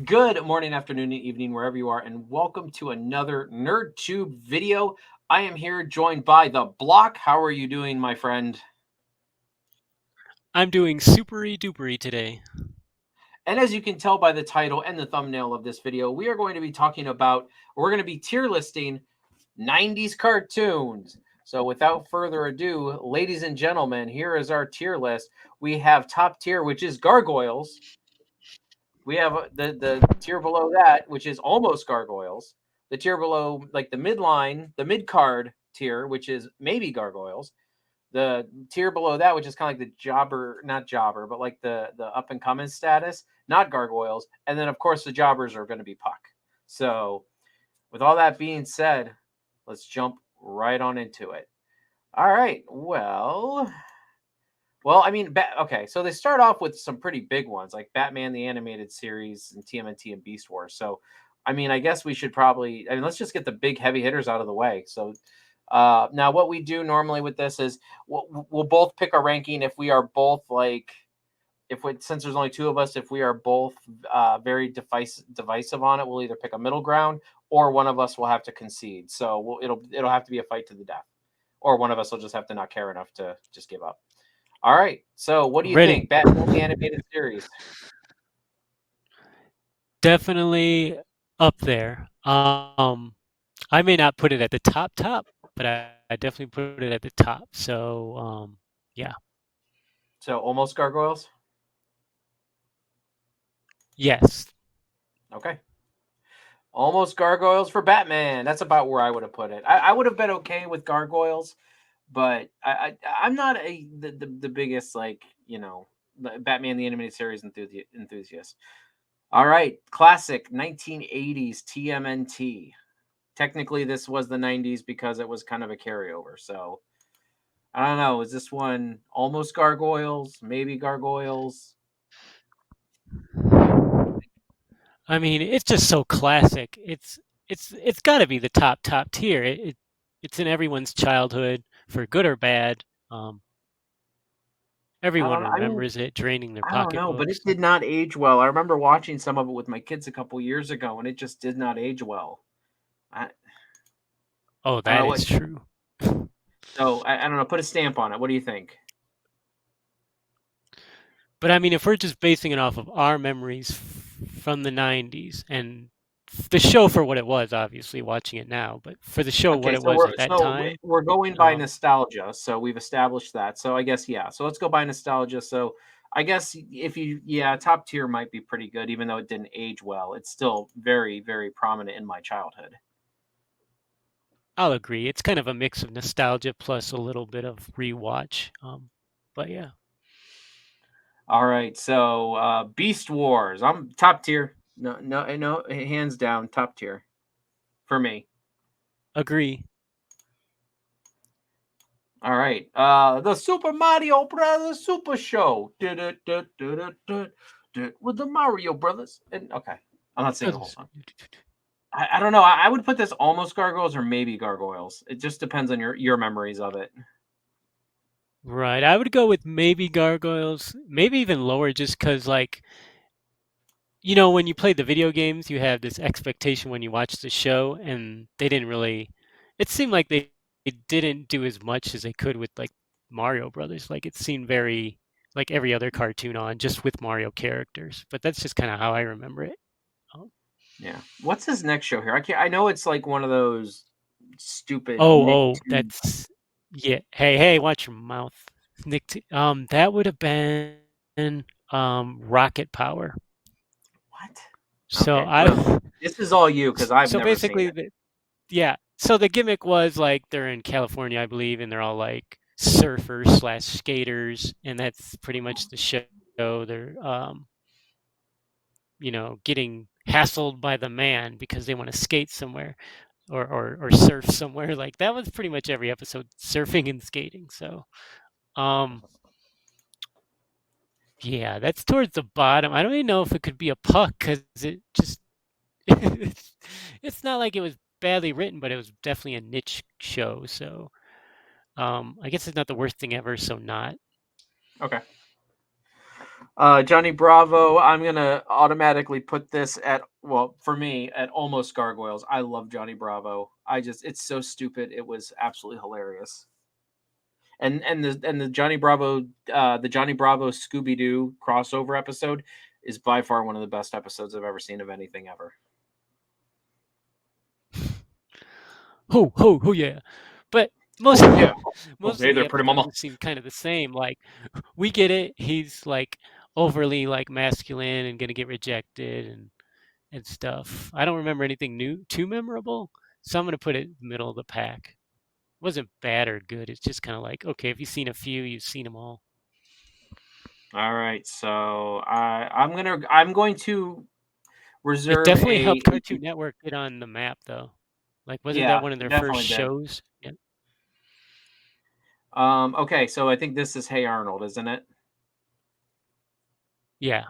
Good morning, afternoon, and evening, wherever you are, and welcome to another NerdTube video. I am here joined by the Block. How are you doing, my friend? I'm doing supery dupery today. And as you can tell by the title and the thumbnail of this video, we are going to be talking about, we're going to be tier listing 90s cartoons. So without further ado, ladies and gentlemen, here is our tier list. We have top tier, which is Gargoyles. We have the tier below that, which is almost Gargoyles. The tier below, like the midline, the mid card tier, which is maybe Gargoyles. The tier below that, which is kind of like the jobber, not jobber, but like the up and coming status, not Gargoyles. And then of course the jobbers are going to be Puck. So with all that being said, let's jump right on into it. All right. Well, I mean, okay, so they start off with some pretty big ones like Batman the Animated Series and TMNT and Beast Wars. So, I mean, I guess we should probably, I mean, let's just get the big heavy hitters out of the way. So, now what we do normally with this is we'll both pick a ranking if we are both like, if we, since there's only two of us, if we are both very divisive on it, we'll either pick a middle ground or one of us will have to concede. So it'll have to be a fight to the death, or one of us will just have to not care enough to just give up. All right. So, what do you Ready. think? Batman the Animated Series. Definitely up there. I may not put it at the top, but I definitely put it at the top. So, yeah. So, almost Gargoyles. Yes. Okay. Almost Gargoyles for Batman. That's about where I would have put it. I would have been okay with Gargoyles, but I'm not the biggest like Batman the Animated Series enthusiast. All right, classic 1980s TMNT. Technically, this was the 90s because it was kind of a carryover. So I don't know. Is this one almost Gargoyles? Maybe Gargoyles? I mean, it's just so classic. It's got to be the top tier. It's in everyone's childhood, for good or bad. Um, I Everyone don't know. I mean, remembers it draining their I don't know, but it pocketbooks. did not age well. I remember watching some of it with my kids a couple years ago, and it just did not age well. I, Oh, I don't that know what. is true. So I don't know. Put a stamp on it. What do you think? But I mean, if we're just basing it off of our memories from the 90s and the show for what it was, obviously watching it now, but for the show what Okay, it was at that so time, we're going by um, nostalgia. So we've established that. So I guess yeah. So let's go by nostalgia. So I guess if you top tier might be pretty good, even though it didn't age well. It's still very prominent in my childhood. I'll agree. It's kind of a mix of nostalgia plus a little bit of rewatch. But yeah, All right, so Beast Wars. I'm top tier. No, hands down, top tier for me. agree. All right, the Super Mario Brothers Super Show. With the Mario Brothers. And okay, I'm not singing the whole song. I don't know. I would put this almost Gargoyles or maybe Gargoyles. It just depends on your memories of it. Right. I would go with maybe Gargoyles, maybe even lower just because, like, when you play the video games, you have this expectation when you watch the show, and they didn't really. It seemed like they didn't do as much as they could with like Mario Brothers. Like it seemed very like every other cartoon on, just with Mario characters. But that's just kind of how I remember it. Oh, Yeah. What's his next show here? I can't. I know it's like one of those stupid oh, Nicktoons. that's yeah. Hey, watch your mouth, Nick. That would have been Rocket Power. What? So Okay. Well, I this is all you because I've so never seen basically it. yeah. So the gimmick was like they're in California, I believe, and they're all like surfers slash skaters, and that's pretty much the show. They're getting hassled by the man because they want to skate somewhere or surf somewhere. Like that was pretty much every episode, surfing and skating. So um yeah, that's towards the bottom. I don't even know if it could be a puck because it just it's not like it was badly written, but it was definitely a niche show. So I guess it's not the worst thing ever, so not. Okay. Johnny Bravo, I'm gonna automatically put this at, well, for me, at almost Gargoyles. I love Johnny Bravo. It's so stupid. It was absolutely hilarious. And the Johnny Bravo Scooby Doo crossover episode is by far one of the best episodes I've ever seen of anything ever. Ho, yeah. But most Oh yeah. Oh, most of hey the there, pretty mama. episodes seem kind of the same. Like we get it, he's like overly like masculine and gonna get rejected and stuff. I don't remember anything new too memorable, so I'm gonna put it middle of the pack. It wasn't bad or good. It's just kind of like, okay, if you've seen a few, you've seen them all. All right, so I'm going to It reserve definitely a helped Cartoon Network get on the map, though. Like, wasn't that yeah, one of it their first definitely did. shows? Yeah. Okay, so I think this is Hey Arnold, isn't it? Yeah.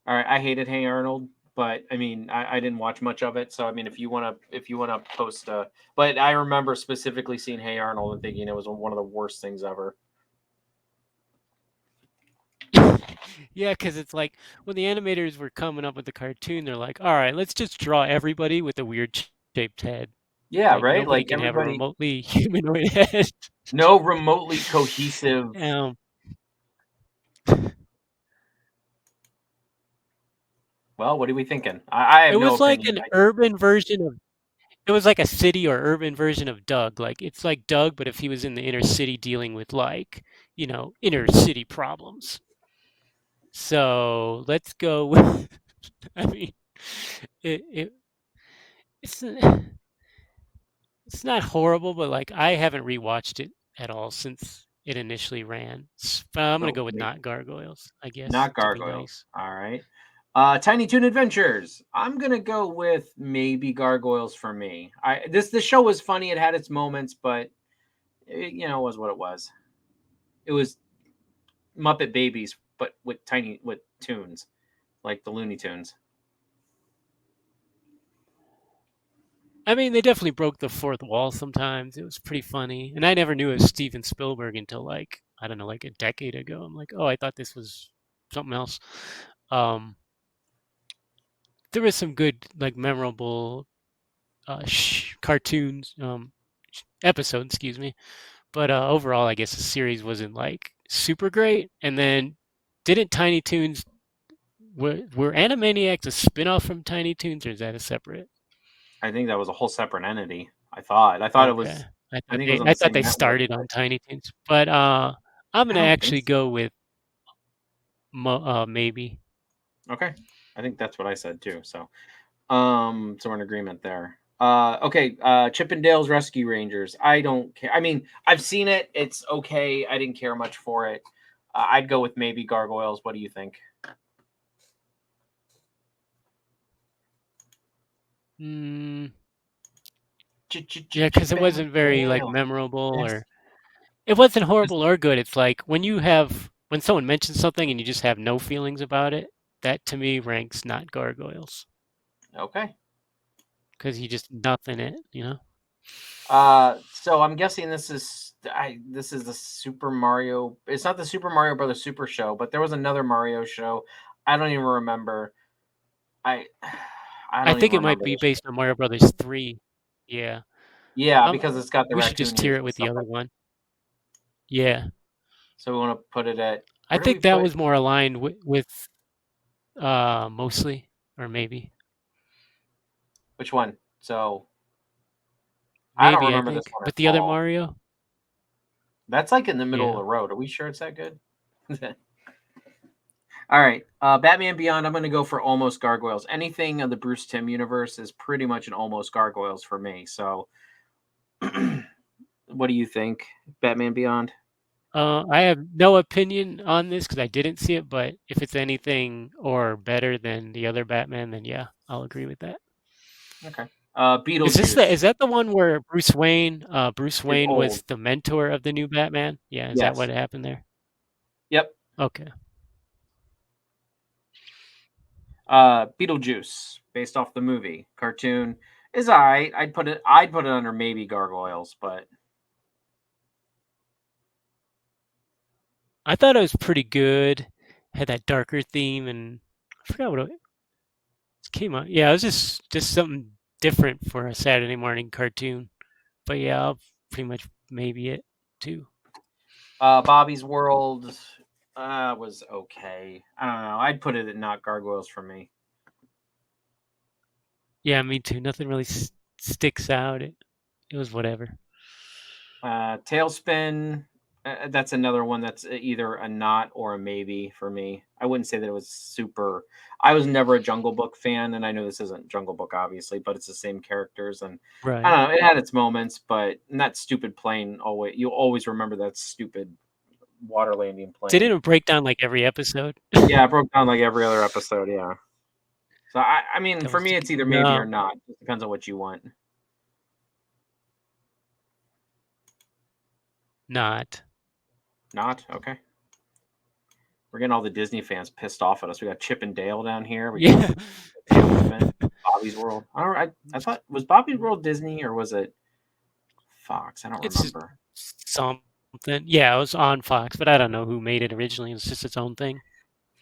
All right, I hated Hey Arnold, but I mean, I didn't watch much of it, so I mean, if you wanna post, but I remember specifically seeing Hey Arnold and thinking it was one of the worst things ever. Yeah, because it's like when the animators were coming up with the cartoon, they're like, all right, let's just draw everybody with a weird shaped head. Yeah, Like, right. nobody Like can have a everybody, remotely humanoid head. no remotely cohesive. um, Well, what are we thinking? I it have no was like opinion. an urban version of, it was like a city or urban version of Doug. Like, it's like Doug, but if he was in the inner city dealing with, like, inner city problems. So let's go with, I mean, it it's it's not horrible, but like I haven't rewatched it at all since it initially ran. But I'm gonna So go with not gargoyles, I guess, not to be gargoyles. nice. All right. Tiny Toon Adventures. I'm gonna go with maybe gargoyles for me. The show was funny. It had its moments, but it was what it was. It was Muppet Babies, but with tunes like the Looney Tunes. I mean, they definitely broke the fourth wall sometimes. It was pretty funny, and I never knew it was Steven Spielberg until like I don't know, like a decade ago. I'm like, oh, I thought this was something else. Um, there was some good, like memorable cartoons episodes, excuse me. But overall, I guess the series wasn't like super great. And then, didn't Tiny Toons were Animaniacs a spinoff from Tiny Toons, or is that a separate? I think that was a whole separate entity. I thought it Okay, was. I think it was on I the thought same they network, started but on Tiny Toons, but I'm I gonna don't think actually so. go with maybe. Okay, I think that's what I said too. So we're in agreement there. Okay, Chip and Dale's Rescue Rangers. I don't care. I mean, I've seen it. It's okay. I didn't care much for it. I'd go with maybe Gargoyles. What do you think? Mm, yeah, because Chip it and wasn't very like Dale. memorable, Yes. or it wasn't horrible or good. It's like when someone mentions something and you just have no feelings about it. That to me ranks not gargoyles Okay. because you just nothing it. So I'm guessing this is the Super Mario. It's not the Super Mario Brothers Super Show, but there was another Mario show. I don't even remember. I I I don't even think it might remember be this based show. on Mario Brothers 3. Yeah. Yeah, because it's got the We should just raccoon tier ears it and with the stuff other like that. one. Yeah. So we want to put it at, I where do we think that put was more aligned with mostly or maybe. which one? So I don't Maybe I remember this think. one But at the other all. Mario? That's like in the middle of Yeah. the road. Are we sure it's that good? All right. Batman Beyond, I'm going to go for almost Gargoyles. Anything of the Bruce Timm universe is pretty much an almost Gargoyles for me. So what do you think? Batman Beyond? I have no opinion on this because I didn't see it, but if it's anything or better than the other Batman, then yeah, I'll agree with that. Okay. Is Beetlejuice that the one where Bruce is Wayne was old. the mentor of the new Batman? Yeah, is that Yes. what happened there? Yep. Okay. Beetlejuice, based off the movie cartoon, is alright. I'd put it under maybe Gargoyles, but I thought it was pretty good. had that darker theme, and I forgot what it came out. Yeah, it was just something different for a Saturday morning cartoon. But yeah, I'll pretty much maybe it too. Bobby's World was okay. I don't know. I'd put it at not Gargoyles for me. Yeah, me too. Nothing really sticks out. It was whatever. Tailspin, that's another one that's either a not or a maybe for me. I wouldn't say that it was super. I was never a Jungle Book fan, and I know this isn't Jungle Book, obviously, but it's the same characters, and I Right. don't know. It had its moments, but that stupid plane. Always, you'll always remember that stupid water landing plane. Didn't it break down like every episode? Yeah, it broke down like every other episode. Yeah. So I mean, That for was me, it's either maybe or no, not. It depends on what you want. not. Not okay. We're getting all the Disney fans pissed off at us. We got Chip and Dale down here. We got Yeah. Tailspin, Bobby's World. I thought was Bobby's World Disney or was it Fox? I don't It's just remember. something. Yeah, it was on Fox, but I don't know who made it originally. It's just its own thing.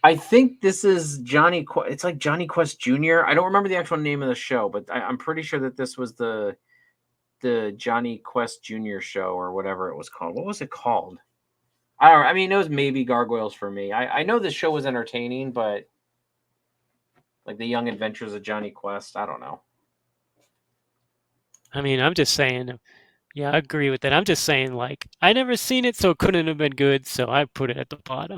I think this is Johnny. It's like Johnny Quest Jr. I don't remember the actual name of the show, but I'm pretty sure that this was the Johnny Quest Jr. show or whatever it was called. What was it called? I don't. I mean, it was maybe Gargoyles for me. I know the show was entertaining, but like the Young Adventures of Johnny Quest, I don't know. I mean, I'm just saying. Yeah, I agree with that. I'm just saying, like, I never seen it, so it couldn't have been good. So I put it at the bottom.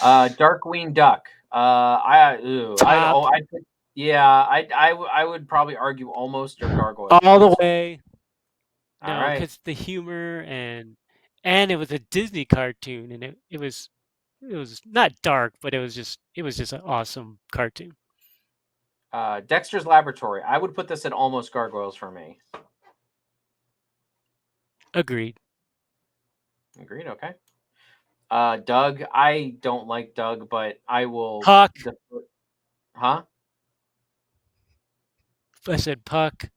Darkwing Duck. Top Yeah, I would probably argue almost or Gargoyles all the first. way. All No, right. because the humor and it was a Disney cartoon, and it was not dark, but it was just an awesome cartoon. Dexter's Laboratory. I would put this at almost Gargoyles for me. Agreed. Agreed. Okay. Doug. I don't like Doug, but I will. Puck. Huh? I said Puck.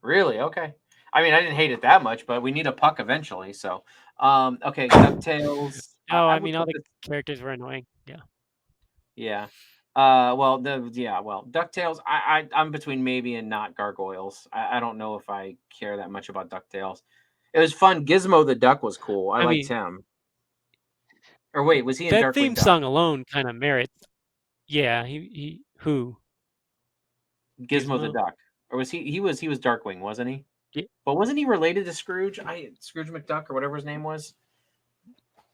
Really? Okay. I mean, I didn't hate it that much, but we need a puck eventually. So, okay. Ducktales. Oh, I I would mean, all put the this. characters were annoying. Yeah. Yeah. Well, Ducktales. I'm between maybe and not Gargoyles. I don't know if I care that much about Ducktales. It was fun. Gizmo the Duck was cool. I I liked mean, him. Or wait, was he in that Darkwing theme Duck? song alone kind of merits. Yeah, he who Gizmo the Gizmo. Duck, or was he? He was Darkwing, wasn't he? Yeah, But wasn't he related to Scrooge? Scrooge McDuck or whatever his name was.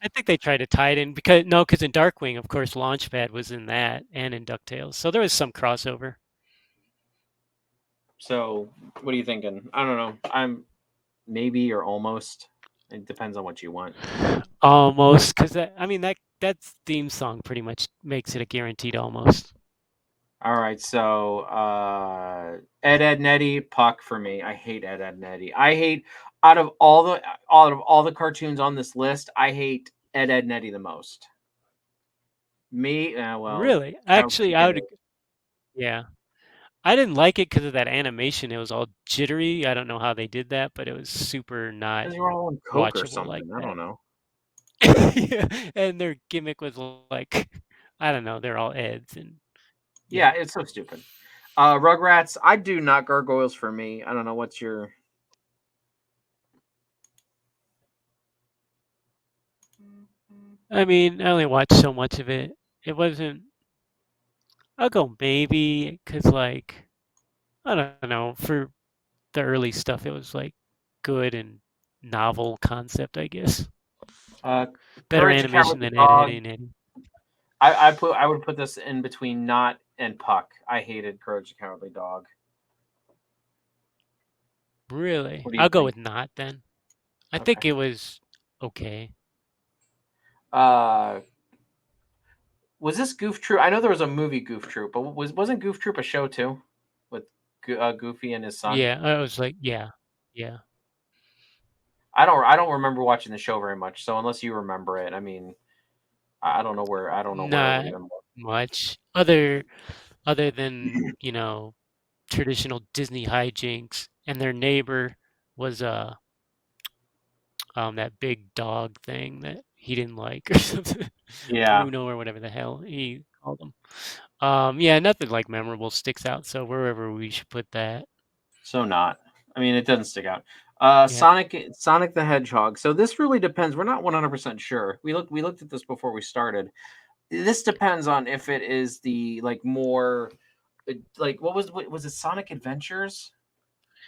I think they tried to tie it in because in Darkwing, of course, Launchpad was in that and in Ducktales, so there was some crossover. So, what are you thinking? I don't know. I'm maybe or almost. It depends on what you want. Almost, because I mean that theme song pretty much makes it a guaranteed almost. All right, so Ed Netty Puck for me. I hate Ed Netty. I hate out of all the cartoons on this list. I hate Ed Netty the most. Me, well, Really, count actually, I would. together. Yeah, I didn't like it because of that animation. It was all jittery. I don't know how they did that, but it was super not Because you're all on coke or watchable like something. I that. don't know. Yeah, and their gimmick was like, I don't know, they're all Eds and Yeah, yeah. it's so stupid. Rugrats. I do not Gargoyles for me. I don't know what's your. I mean, I only watched so much of it. It wasn't. I'll go maybe because like I don't know for the early stuff, it was like good and novel concept, I guess. Uh, Better Courage the animation Cowardly than Ed, Ed, Dog. and Eddie. I would put this in between not and Puck. I hated Courage the Cowardly Dog. Really, What do you I'll go think? with not then. I Okay. think it was okay. Uh, was this Goof Troop? I know there was a movie Goof Troop, but wasn't Goof Troop a show too, with Goofy and his son? Yeah, I was like, yeah, yeah. I don't remember watching the show very much. So unless you remember it, I mean, I don't know where it would Not even. much other than traditional Disney hijinks, and their neighbor was that big dog thing that he didn't like or something. Yeah. Bruno or whatever the hell he called him. Yeah, nothing like memorable sticks out. So wherever we should put that. So not. I mean, it doesn't stick out. Yeah. Sonic the Hedgehog. So this really depends. We're not 100% sure. We looked at this before we started. This depends on if it is the like more like what was it Sonic Adventures?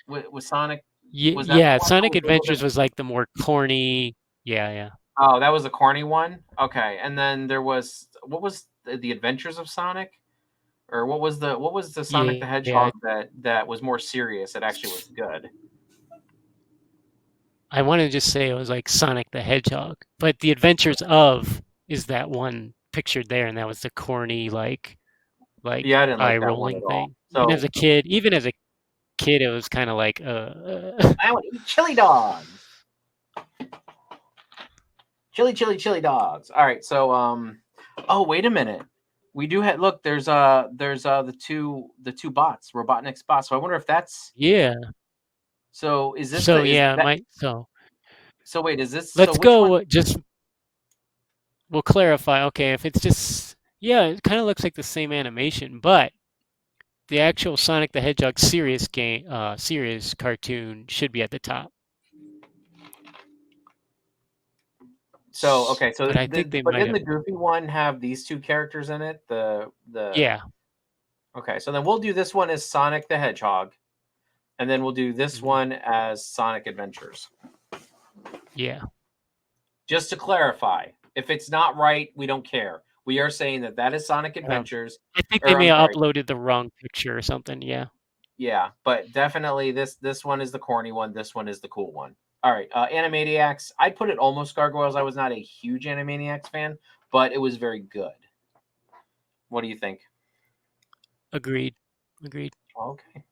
Was Sonic was that the Yeah, one that Sonic was a little bit Adventures was like the more corny. Yeah. Oh, that was the corny one? Okay. And then there was what was the Adventures of Sonic? Or what was the Sonic the Yeah. Hedgehog that was more serious? It actually was good. I wanted to just say it was like Sonic the Hedgehog, but the Adventures of is that one pictured there, and that was the corny Yeah, I didn't eye like that one rolling at all. thing. So Even as a kid, it was kind of like I want to eat chili dogs. Chili dogs. All right. So oh wait a minute. We do have look. There's the two bots, Robotnik's bots. So I wonder if that's yeah. so. Is this So the is yeah, that so so? Wait, is this so? let's Which one? go. Just we'll clarify. Okay, if it's just yeah, it kind of looks like the same animation, but the actual Sonic the Hedgehog series cartoon should be at the top. So okay. So But I think they but might didn't have. the Goofy one have these two characters in it? The Yeah. Okay. So then we'll do this one as Sonic the Hedgehog, and then we'll do this Mhm. one as Sonic Adventures. Yeah. Just to clarify, if it's not right, we don't care. We are saying that is Sonic Um, Adventures, I think they or may I'm have sorry, uploaded the wrong picture or something. Yeah. yeah, but definitely this one is the corny one. This one is the cool one. All right, Animaniacs. I'd put it almost Gargoyles. I was not a huge Animaniacs fan, but it was very good. What do you think? Agreed. Agreed. Okay.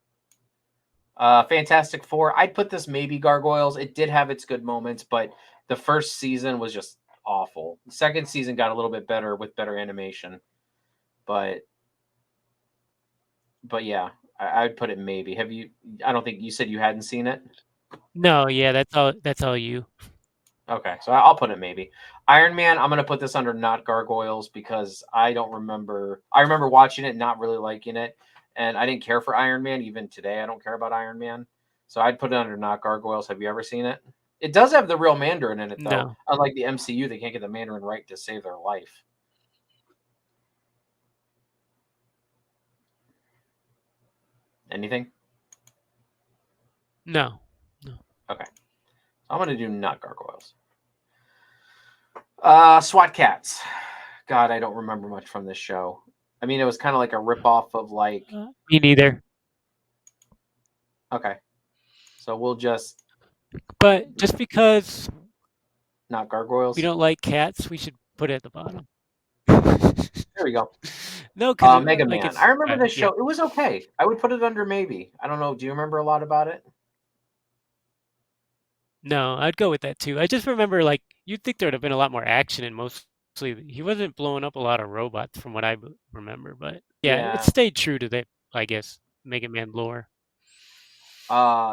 Fantastic Four. I'd put this maybe Gargoyles. It did have its good moments, but the first season was just awful. The second season got a little bit better with better animation, but yeah, I'd put it maybe. Have you? I don't think you said you hadn't seen it. No, yeah, that's all you. Okay, so I'll put it maybe. Iron Man. I'm gonna put this under not Gargoyles because I don't remember. I remember watching it, and not really liking it, and I didn't care for Iron Man. Even today, I don't care about Iron Man. So I'd put it under not Gargoyles. Have you ever seen it? It does have the real Mandarin in it, though. No. Unlike the MCU, they can't get the Mandarin right to save their life. Anything? No. No. Okay, so I'm gonna do not Gargoyles. SWAT Cats. God, I don't remember much from this show. I mean, it was kind of like a ripoff of like. Me neither. Okay, so we'll just But just because not we Gargoyles. don't like cats, we should put it at the bottom. There we go. No, because Mega like Man. I it's remember this yeah. show. It was okay. I would put it under maybe. I don't know. Do you remember a lot about it? No, I'd go with that too. I just remember like you'd think there would have been a lot more action and mostly he wasn't blowing up a lot of robots from what I remember, but yeah, it Yeah. stayed true to the I guess Mega Man lore.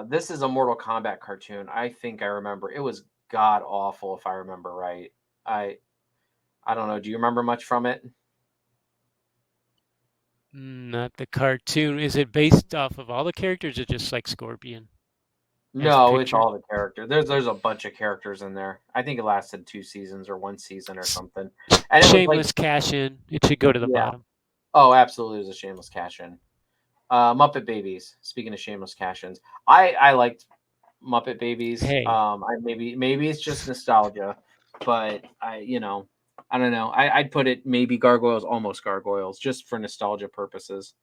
This is a Mortal Kombat cartoon. I think I remember. It was god awful if I remember right. I I don't know. Do you remember much from it? Not the cartoon. Is it based off of all the characters or just like Scorpion as No, it's pictured? all the characters. There's a bunch of characters in there. I think it lasted 2 seasons or 1 season or S- something. And it was like Shameless cash in. It should go to the yeah. bottom. Oh, absolutely, it was a shameless cash in. Muppet Babies. Speaking of shameless cash ins, I liked Muppet Babies. Hey, I maybe it's just nostalgia, but I don't know. I'd put it maybe Gargoyles, almost Gargoyles, just for nostalgia purposes.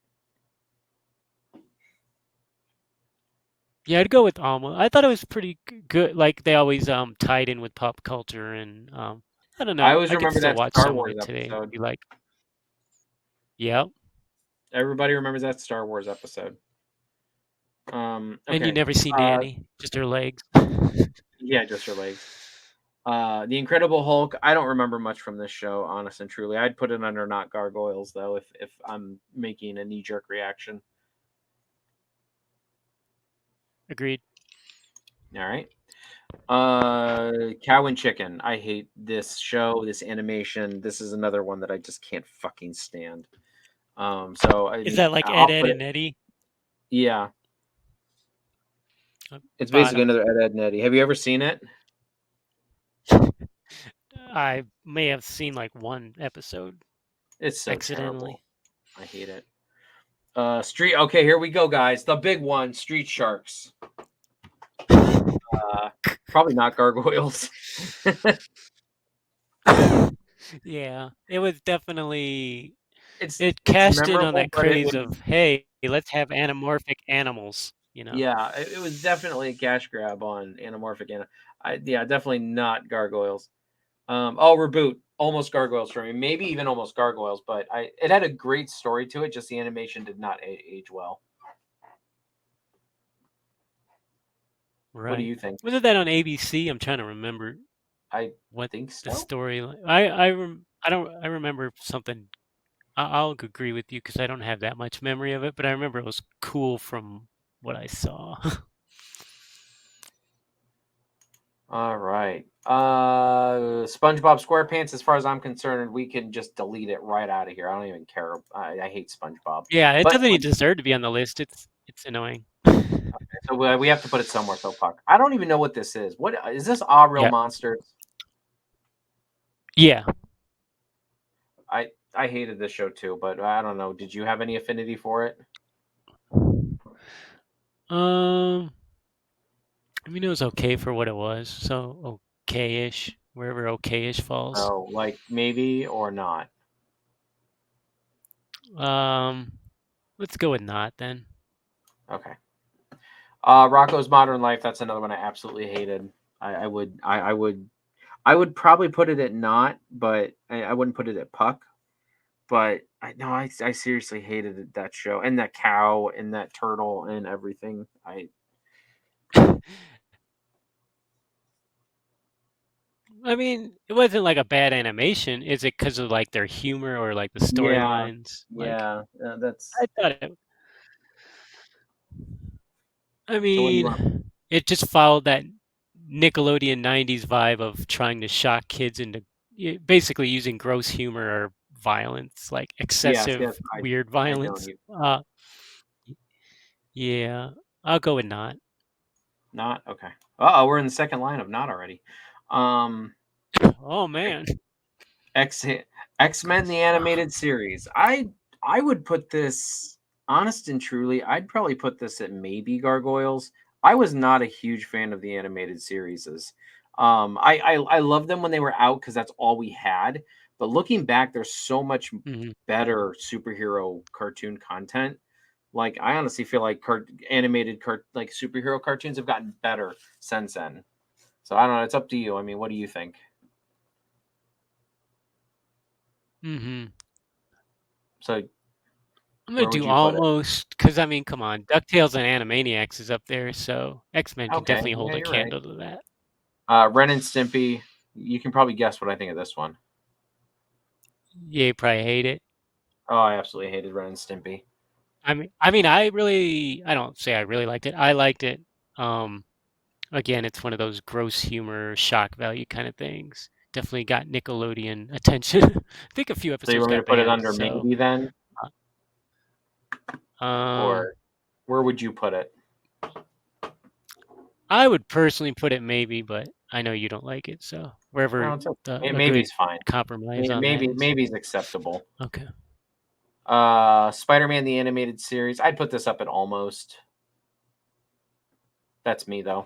yeah, I'd go with almost. I thought it was pretty good. Like they always tied in with pop culture and I don't I know. always I could remember still that watch Star some of Wars it today and episode. be like, yep. Everybody remembers that Star Wars episode. And you Okay. never see Uh, Nanny, just her legs. yeah, just her legs. The Incredible Hulk. I don't remember much from this show, honest and truly. I'd put it under not Gargoyles though, if I'm making a knee jerk reaction. Agreed. All right. Cow and Chicken. I hate this show, this animation. This is another one that I just can't fucking stand. So I Is mean, that like Ed, I'll Ed, put it. and Eddie? Yeah, it's basically Bottom. another Ed, Ed and Eddie. Have you ever seen it? I may have seen like one episode It's so accidentally. terrible. I hate it. Street. Okay, here we go, guys. The big one, Street Sharks. Probably not gargoyles. Yeah, it was definitely it It's cashed in on memorable, that but it craze would. of, hey, let's have anamorphic animals, you know. Yeah, it was definitely a cash grab on anamorphic. Yeah, definitely not gargoyles. Oh, reboot, almost gargoyles for me. Maybe even almost gargoyles, but it had a great story to it. Just the animation did not age well. What do Right. you think? Wasn't that on ABC? I'm trying to remember I what think the so. story. I remember something. I'll agree with you because I don't have that much memory of it, but I remember it was cool from what I saw. All right. SpongeBob SquarePants. As far as I'm concerned, we can just delete it right out of here. I don't even care. I hate SpongeBob. Yeah, it But doesn't even deserve to be on the list. It's annoying. so we have to put it somewhere. So fuck. I don't even know what this is. What is this? Ah, Real Yeah. Monsters. Yeah. I hated this show too, but I don't know. Did you have any affinity for it? Um, I mean, it was okay for what it was. So okay-ish, wherever okay-ish falls. Oh, like maybe or not. Um, let's go with not then. Okay. Rocco's Modern Life. That's another one I absolutely hated. I would probably put it at not, but I wouldn't put it at Puck. But I seriously hated that show and that cow and that turtle and everything. I mean, it wasn't like a bad animation. Is it because of like their humor or like the Yeah, storylines? Like, yeah. That's I thought it. I so. What do you want? mean, it just followed that Nickelodeon '90s vibe of trying to shock kids into basically using gross humor or violence, like Yes, yes. excessive weird I don't violence. even Yeah, I'll go with not. not okay. Oh, we're in the second line of not already. Um, Oh man. X X-Men the animated series. I would put this honest and truly, I'd probably put this at maybe Gargoyles. I was not a huge fan of the animated series. I loved them when they were out because that's all we had. But looking back, there's so much Mhm. better superhero cartoon content. Like I honestly feel like animated like superhero cartoons have gotten better since then. So I don't know. It's up to you. I mean, what do you think? Mhm. So I'm gonna where would do you put it? almost because I mean, come on, DuckTales and Animaniacs is up there, so X-Men can Okay, definitely yeah, hold a you're right. candle to that. Ren and Stimpy. You can probably guess what I think of this one. Yeah, you probably hate it. Oh, I absolutely hated Ren and Stimpy. I don't say I really liked it. I liked it. Um, Again, it's one of those gross humor, shock value kind of things. Definitely got Nickelodeon attention. I think a few So you episodes want me to got put it banned. under So, maybe then, um, or where would you put it? I would personally put it maybe, but I know you don't like it. So No, wherever it's okay. a good Maybe's fine. compromise on that Maybe is. maybe's acceptable. Okay. Spider-Man the animated series. I'd put this up at almost. That's me though.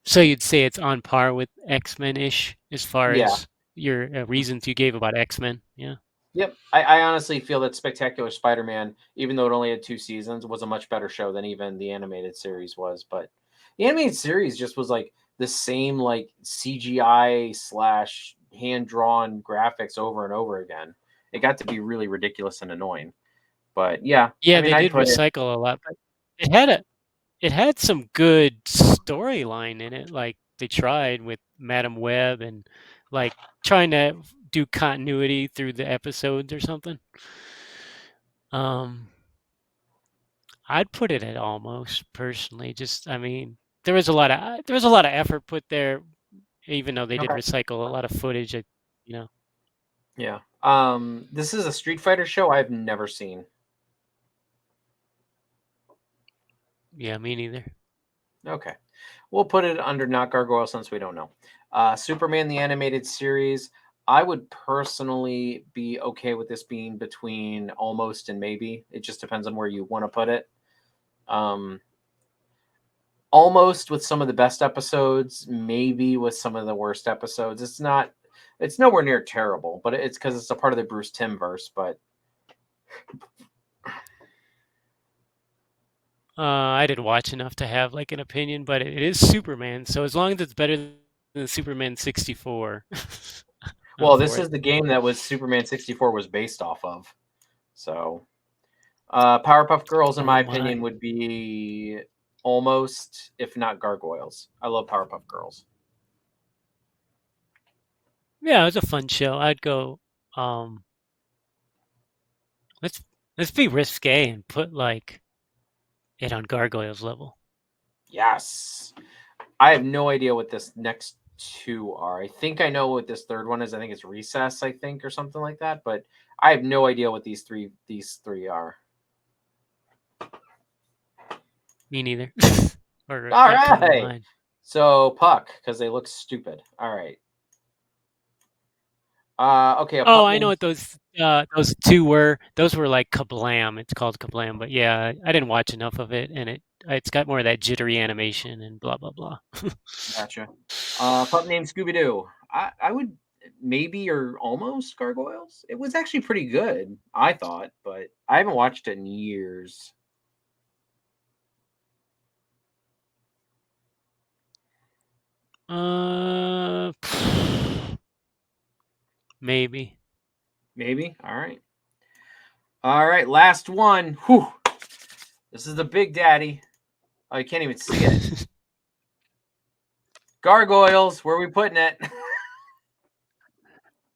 So you'd say it's on par with X-Men ish as far Yeah. as your reasons you gave about X-Men. Yeah. Yep. I honestly feel that Spectacular Spider-Man, even though it only had 2 seasons, was a much better show than even the animated series was. But the animated series just was like the same like CGI slash hand drawn graphics over and over again. It got to be really ridiculous and annoying. But yeah, I Yeah, mean, they I'd did put it. recycle a lot, but it had some good storyline in it. Like they tried with Madam Web and like trying to do continuity through the episodes or something. Um, I'd put it at almost personally. Just, I mean, there was a lot of effort put there, even though they did Okay. recycle a lot of footage. You know, Yeah. This is a Street Fighter show I've never seen. yeah, me neither. Okay. We'll put it under not Gargoyle since we don't know. Superman the Animated Series. I would personally be okay with this being between almost and maybe. It just depends on where you want to put it. Um, Almost with some of the best episodes, maybe with some of the worst episodes. It's nowhere near terrible, but it's because it's a part of the Bruce Timm verse. But I didn't watch enough to have like an opinion, but it is Superman. So as long as it's better than Superman 64, I'm well, this for it. is the game that was Superman 64 was based off of. So Powerpuff Girls, in Oh my my. opinion, would be almost, if not Gargoyles. I love Powerpuff Girls. Yeah, it was a fun show. I'd go. Um, let's let's be risque and put like it on Gargoyles level. Yes. I have no idea what this next two are. I think I know what this third one is. I think it's Recess, I think, or something like that. But I have no idea what these three are. Me neither. Or All not coming to right. mind. So Puck, because they look stupid. All right. Okay, a Oh, pup I know named what those two were. Those were like Kablam. It's called Kablam, but yeah, I didn't watch enough of it, and it's got more of that jittery animation and blah blah blah. Gotcha. Pup named Scooby Doo. I would maybe or almost Gargoyles. It was actually pretty good, I thought, but I haven't watched it in years. Uh, maybe. Maybe. All right. All right. Last one. Whew. This is the big daddy. Oh, you can't even see it. Gargoyles. Where are we putting it?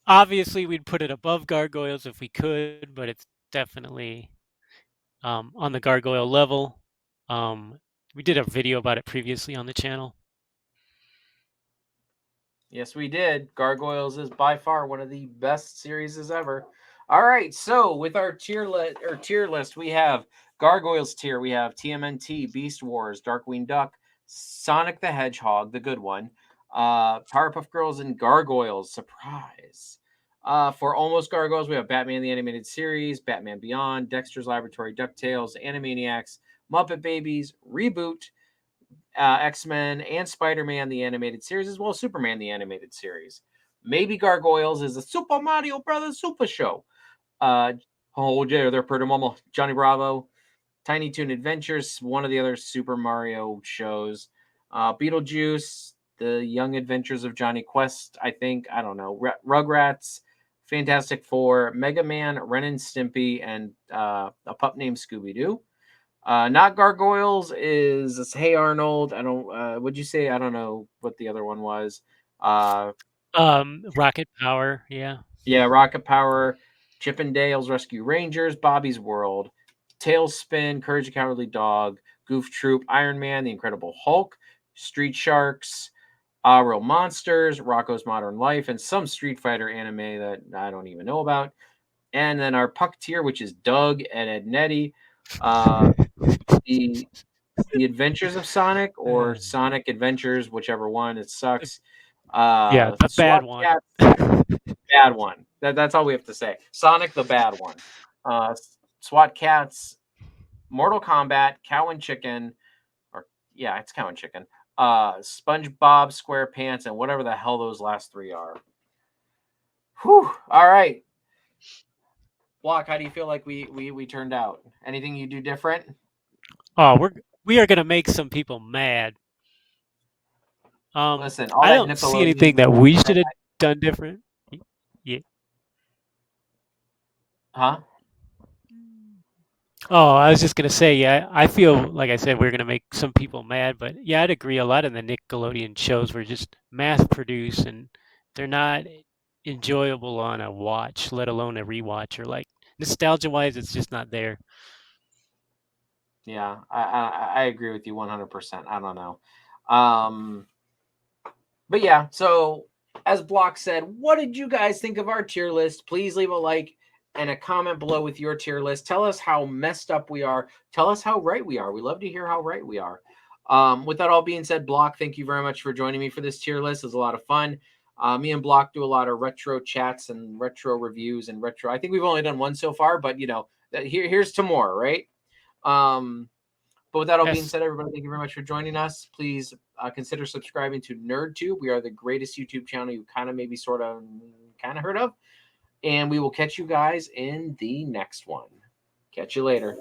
Obviously, we'd put it above Gargoyles if we could, but it's definitely on the Gargoyle level. Um, we did a video about it previously on the channel. Yes, we did. Gargoyles is by far one of the best series ever. All right, so with our tier list, we have Gargoyles tier. We have TMNT, Beast Wars, Darkwing Duck, Sonic the Hedgehog, the good one, Powerpuff Girls, and Gargoyles. Surprise! For almost Gargoyles, we have Batman the Animated Series, Batman Beyond, Dexter's Laboratory, DuckTales, Animaniacs, Muppet Babies, Reboot, X-Men, and Spider-Man the animated series, as well as Superman the animated series. Maybe Gargoyles is a Super Mario Brothers Super Show. Uh, oh, yeah, they're pretty mama. Johnny Bravo, Tiny Toon Adventures, one of the other Super Mario shows. Beetlejuice, The Young Adventures of Johnny Quest, I think. I don't know. Rugrats, Fantastic Four, Mega Man, Ren and Stimpy, and a pup named Scooby Doo. Not Gargoyles is Hey Arnold. I don't. Would you say? I don't know what the other one was. Uh, Rocket Power, yeah. yeah, Rocket Power, Chip and Dale's Rescue Rangers, Bobby's World, Tailspin, Courage the Cowardly Dog, Goof Troop, Iron Man, The Incredible Hulk, Street Sharks, Real Monsters, Rocco's Modern Life, and some Street Fighter anime that I don't even know about. And then our Puck tier, which is Doug and Ed Nettie. Uh, the The Adventures of Sonic or Uh, Sonic Adventures, whichever one. It sucks. yeah, the bad SWAT one. Cats, bad one. That's all we have to say. Sonic, the bad one. SWAT Cats, Mortal Kombat, Cow and Chicken, or yeah, it's Cow and Chicken. SpongeBob SquarePants, and whatever the hell those last three are. Whew. All right, Block. How do you feel like we turned out? Anything you do different? Oh, we are gonna make some people mad. Listen, all I that don't see anything Nickelodeon, that we should have done different. Yeah. huh? Oh, I was just gonna say, yeah, I feel like I said we're gonna make some people mad, but yeah, I'd agree. A lot of the Nickelodeon shows were just mass produced, and they're not enjoyable on a watch, let alone a rewatch, or like nostalgia wise, it's just not there. Yeah, I agree with you 100%. I don't know. Um, but yeah, so as Block said, what did you guys think of our tier list? Please leave a like and a comment below with your tier list. Tell us how messed up we are. Tell us how right we are. We love to hear how right we are. With that all being said, Block, thank you very much for joining me for this tier list. It was a lot of fun. Me and Block do a lot of retro chats and retro reviews and retro. I think we've only done one so far, but you know, here's to more, right? But with that all being Yes. said, everybody, thank you very much for joining us. Please consider subscribing to NerdTube. We are the greatest YouTube channel you kind of maybe sort of kind of heard of. And we will catch you guys in the next one. Catch you later.